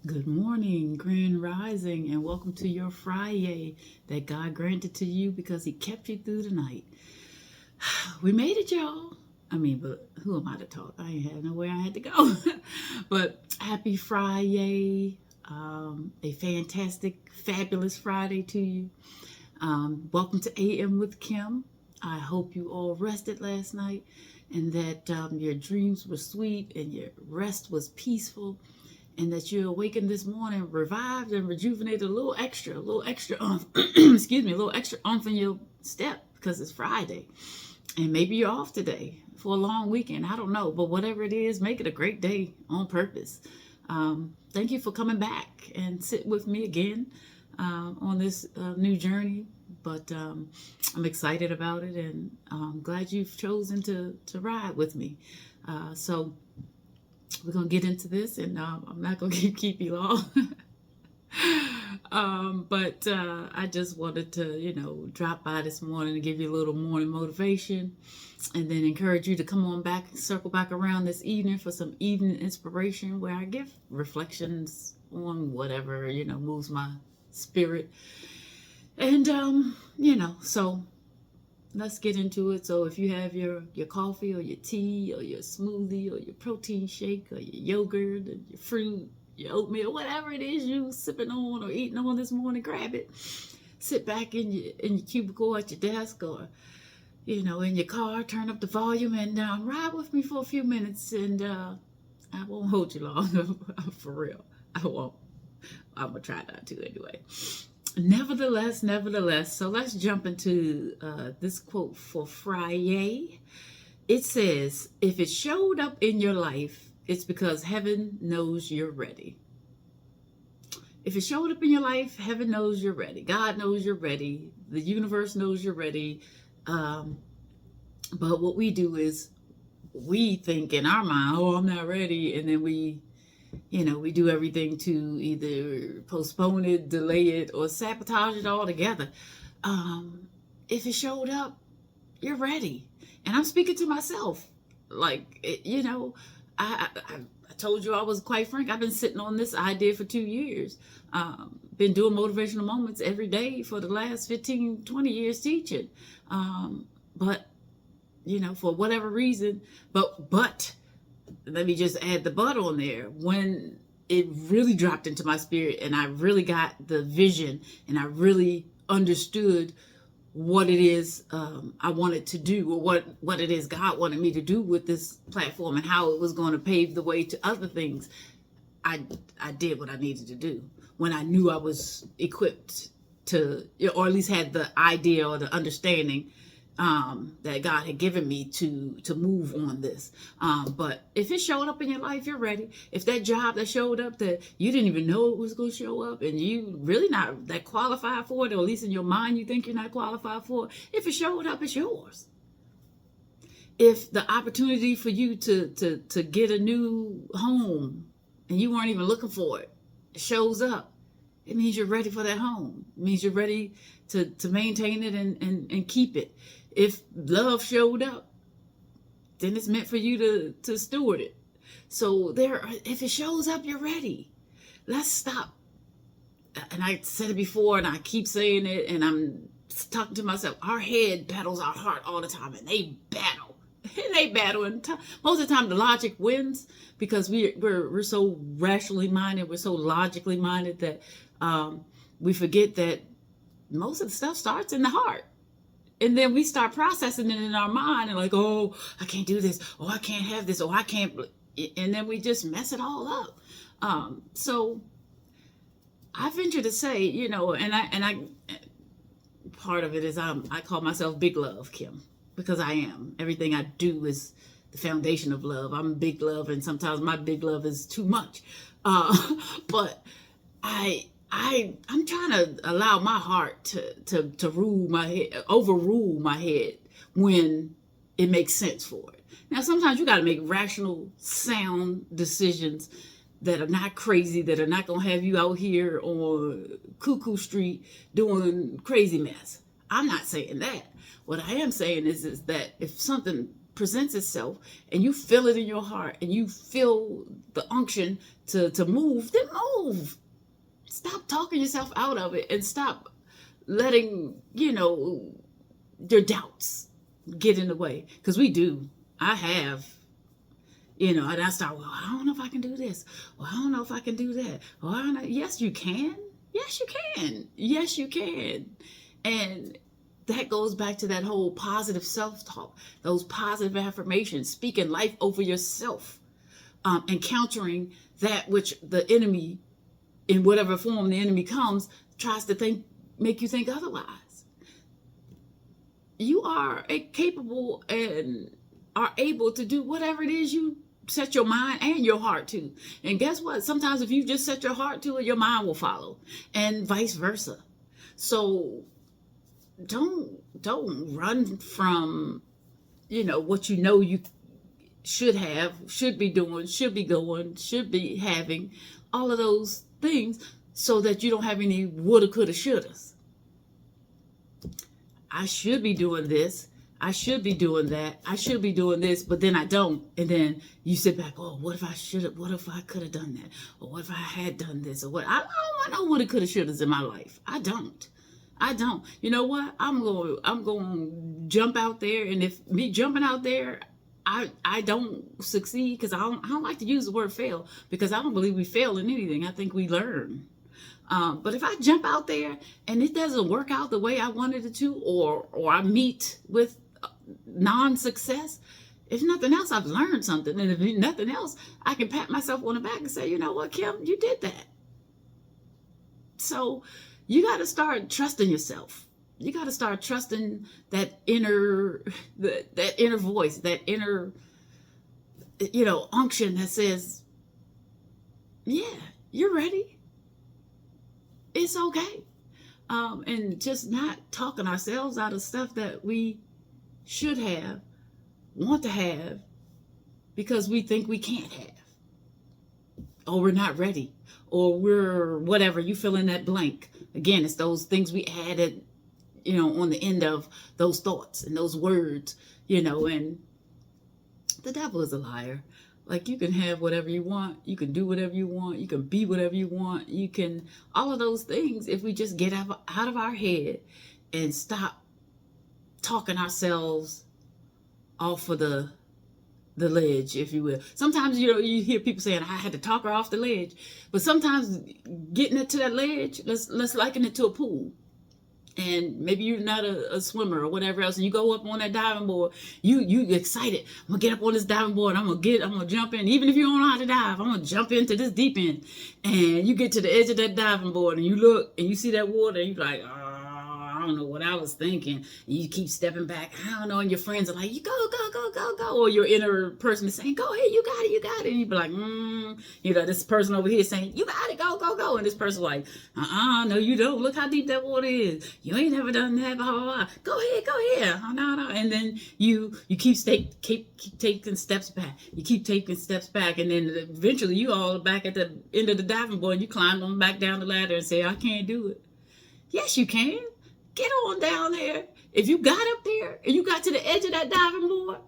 Good morning, Grand Rising, and welcome to your Friday that God granted to you because He kept you through the night. We made it, y'all. But who am I to talk? I ain't had nowhere I had to go. But happy Friday. A fantastic, fabulous Friday to you. Welcome to AM with Kim. I hope you all rested last night and that your dreams were sweet and your rest was peaceful, and that you awakened this morning revived and rejuvenated a little extra excuse me, a little extra oomph in your step because it's Friday. And maybe you're off today for a long weekend. I don't know. But whatever it is, make it a great day on purpose. Thank you for coming back and sit with me again on this new journey. But I'm excited about it, and I'm glad you've chosen to ride with me. So we're going to get into this, and I'm not going to keep you long. But I just wanted to, drop by this morning and give you a little morning motivation, and then encourage you to come on back, circle back around this evening for some evening inspiration where I give reflections on whatever, moves my spirit. And, so let's get into it. So if you have your coffee or your tea or your smoothie or your protein shake or your yogurt or your fruit, your oatmeal, whatever it is you sipping on or eating on this morning, grab it. Sit back in your cubicle at your desk or, in your car, turn up the volume and ride with me for a few minutes. And I won't hold you long, for real. I won't. I'm going to try not to anyway. Nevertheless, so let's jump into this quote for Friday. It says, if it showed up in your life, it's because heaven knows you're ready. If it showed up in your life, heaven knows you're ready. God knows you're ready. The universe knows you're ready. But what we do is we think in our mind, oh, I'm not ready. And then we do everything to either postpone it, delay it, or sabotage it altogether. If it showed up, you're ready. And I'm speaking to myself. I told you I was quite frank. I've been sitting on this idea for 2 years. Been doing motivational moments every day for the last 15, 20 years teaching. But, for whatever reason, but let me just add the but on there. When it really dropped into my spirit and I really got the vision and I really understood what it is I wanted to do, or what it is God wanted me to do with this platform and how it was going to pave the way to other things, I did what I needed to do when I knew I was equipped to, or at least had the idea or the understanding that God had given me to move on this. But if it showed up in your life, you're ready. If that job that showed up that you didn't even know it was going to show up and you really not that qualified for it, or at least in your mind you think you're not qualified for it, if it showed up, it's yours. If the opportunity for you to get a new home and you weren't even looking for it, shows up, it means you're ready for that home. It means you're ready to maintain it and keep it. If love showed up, then it's meant for you to steward it. So if it shows up, you're ready. Let's stop. And I said it before and I keep saying it, and I'm talking to myself. Our head battles our heart all the time, and they battle. And most of the time the logic wins because we're so rationally minded, we're so logically minded that we forget that most of the stuff starts in the heart. And then we start processing it in our mind and oh, I can't do this. Oh, I can't have this. Oh, I can't. And then we just mess it all up. So I venture to say, and I part of it is I call myself Big Love, Kim, because I am. Everything I do is the foundation of love. I'm big love, and sometimes my big love is too much. But I'm trying to allow my heart to overrule my head when it makes sense for it. Now, sometimes you got to make rational, sound decisions that are not crazy, that are not going to have you out here on Cuckoo Street doing crazy mess. I'm not saying that. What I am saying is that if something presents itself and you feel it in your heart and you feel the unction to move, then move. Stop talking yourself out of it and stop letting, your doubts get in the way. Because we do. I have. And I start, well, I don't know if I can do this. Well, I don't know if I can do that. Well, I don't know. Yes, you can. Yes, you can. Yes, you can. And that goes back to that whole positive self-talk, those positive affirmations, speaking life over yourself, encountering that which the enemy, in whatever form the enemy comes, tries to make you think otherwise. You are capable and are able to do whatever it is you set your mind and your heart to. And guess what? Sometimes if you just set your heart to it, your mind will follow, and vice versa. So don't run from, what you should have, should be doing, should be going, should be having, all of those things, so that you don't have any woulda, coulda, shouldas. I should be doing this. I should be doing that. I should be doing this, but then I don't. And then you sit back, oh, what if I should have, what if I could have done that? Or what if I had done this? Or what? I don't want no woulda, coulda, shouldas in my life. I don't. You know what? I'm going to jump out there. And if me jumping out there, I don't succeed, because I don't like to use the word fail, because I don't believe we fail in anything. I think we learn. But if I jump out there and it doesn't work out the way I wanted it to, or I meet with non-success, if nothing else, I've learned something. And if nothing else, I can pat myself on the back and say, you know what, Kim, you did that. So you got to start trusting yourself. You got to start trusting that inner voice, that inner, unction that says, yeah, you're ready. It's okay. And just not talking ourselves out of stuff that we should have, want to have, because we think we can't have, or we're not ready, or we're whatever, you fill in that blank. Again, it's those things we added, on the end of those thoughts and those words, and the devil is a liar. Like, you can have whatever you want. You can do whatever you want. You can be whatever you want. You can, all of those things, if we just get out of our head and stop talking ourselves off of the ledge, if you will. Sometimes, you hear people saying, I had to talk her off the ledge. But sometimes getting it to that ledge, let's liken it to a pool. And maybe you're not a swimmer or whatever else, and you go up on that diving board, you excited. I'm gonna get up on this diving board, I'm gonna jump in. Even if you don't know how to dive, I'm gonna jump into this deep end. And you get to the edge of that diving board and you look and you see that water and you're like, I don't know what I was thinking. And you keep stepping back, I don't know, and your friends are like, you go. Or your inner person is saying, go ahead, you got it. And you be like, this person over here saying, you got it, go. And this person like, no, you don't. Look how deep that water is. You ain't never done that, blah, blah, blah. Go ahead. Oh, no. And then you keep taking steps back. You keep taking steps back. And then eventually you all are back at the end of the diving board and you climb on back down the ladder and say, I can't do it. Yes, you can. Get on down there. If you got up there and you got to the edge of that diving board,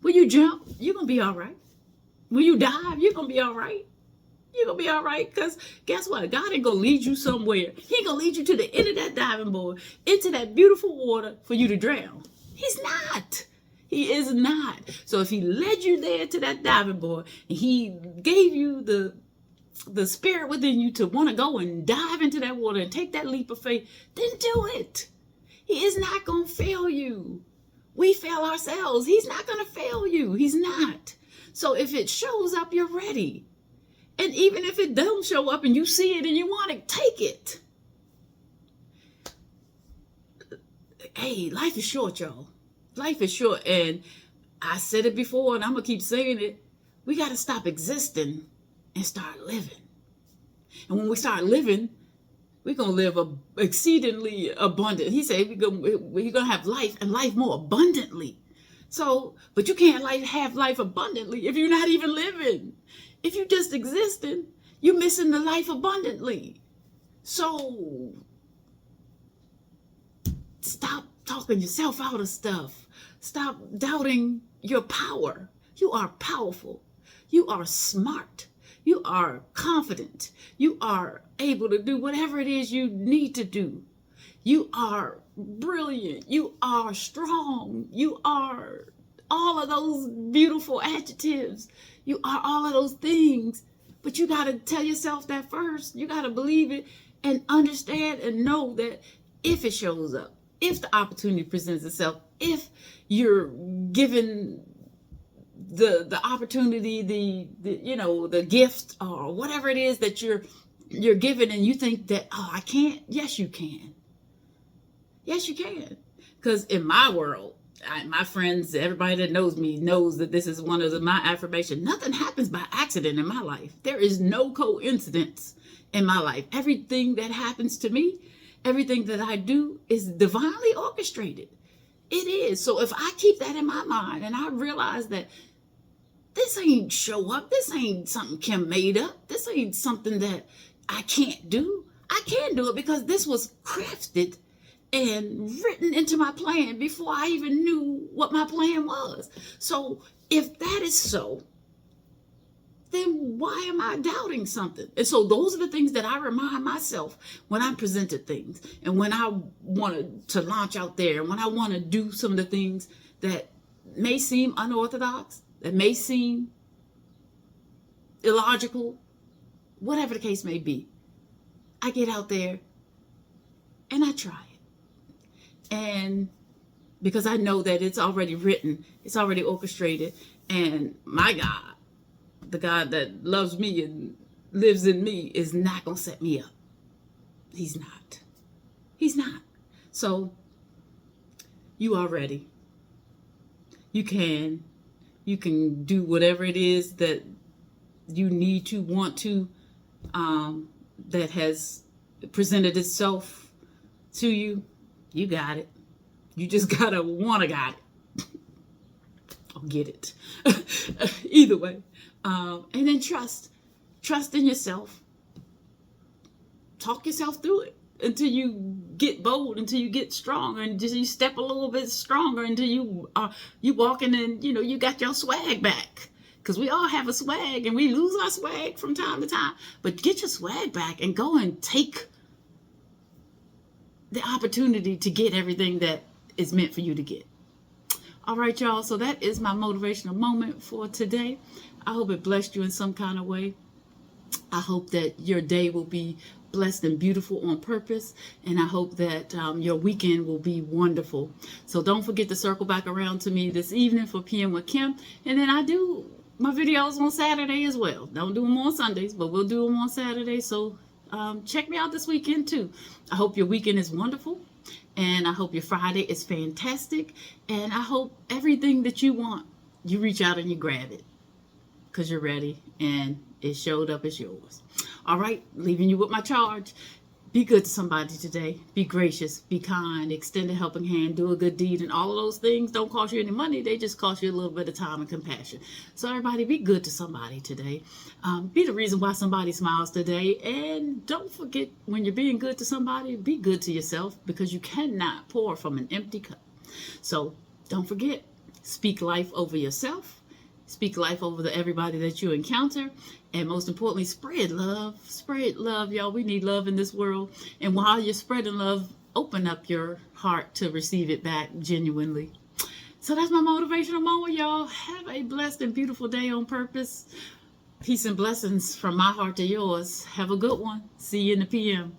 when you jump, you're going to be all right. When you dive, you're going to be all right. You're going to be all right, because guess what? God ain't going to lead you somewhere. He ain't going to lead you to the end of that diving board, into that beautiful water for you to drown. He's not. He is not. So if he led you there to that diving board and he gave you the spirit within you to want to go and dive into that water and take that leap of faith, then do it. He is not going to fail you. We fail ourselves. He's not going to fail you. He's not. So if it shows up, you're ready. And even if it don't show up and you see it and you want it, take it. Hey, life is short, y'all. Life is short. And I said it before and I'm going to keep saying it. We got to stop existing and start living. And when we start living, we're going to live exceedingly abundant. He said we're going to have life and life more abundantly. So, but you can't have life abundantly if you're not even living. If you're just existing, you're missing the life abundantly. So stop talking yourself out of stuff. Stop doubting your power. You are powerful. You are smart. You are confident. You are able to do whatever it is you need to do. You are brilliant. You are strong. You are all of those beautiful adjectives. You are all of those things. But you got to tell yourself that first. You got to believe it and understand and know that if it shows up, if the opportunity presents itself, if you're given the opportunity, the gift or whatever it is that you're given, and you think that, oh, I can't. Yes, you can. Yes, you can. Because in my world, my friends, everybody that knows me knows that this is one of my affirmations. Nothing happens by accident in my life. There is no coincidence in my life. Everything that happens to me, everything that I do is divinely orchestrated. It is. So if I keep that in my mind and I realize that this ain't show up, this ain't something Kim made up, this ain't something that I can't do. I can do it because this was crafted and written into my plan before I even knew what my plan was. So if that is so, then why am I doubting something? And so those are the things that I remind myself when I'm presented things and when I want to launch out there and when I want to do some of the things that may seem unorthodox, that may seem illogical, whatever the case may be. I get out there and I try it. And because I know that it's already written, it's already orchestrated, and my God, the God that loves me and lives in me, is not going to set me up. He's not. He's not. So you are ready. You can do whatever it is that you need to, want to, that has presented itself to you. You got it. You just gotta want to got it. Or get it. Either way. And then trust in yourself. Talk yourself through it until you get bold, until you get strong, and just you step a little bit stronger until you walking and you got your swag back. Because we all have a swag and we lose our swag from time to time. But get your swag back and go and take the opportunity to get everything that is meant for you to get. All right, y'all. So that is my motivational moment for today. I hope it blessed you in some kind of way. I hope that your day will be blessed and beautiful on purpose. And I hope that your weekend will be wonderful. So don't forget to circle back around to me this evening for PM with Kim. And then I do my videos on Saturday as well. Don't do them on Sundays, but we'll do them on Saturday. So check me out this weekend too. I hope your weekend is wonderful. And I hope your Friday is fantastic. And I hope everything that you want, you reach out and you grab it. Because you're ready and it showed up as yours. All right, leaving you with my charge. Be good to somebody today. Be gracious, be kind, extend a helping hand, do a good deed. And all of those things don't cost you any money. They just cost you a little bit of time and compassion. So everybody, be good to somebody today. Be the reason why somebody smiles today. And don't forget, when you're being good to somebody, be good to yourself, because you cannot pour from an empty cup. So don't forget, speak life over yourself. Speak life over everybody that you encounter. And most importantly, spread love. Spread love, y'all. We need love in this world. And while you're spreading love, open up your heart to receive it back genuinely. So that's my motivational moment, y'all. Have a blessed and beautiful day on purpose. Peace and blessings from my heart to yours. Have a good one. See you in the PM.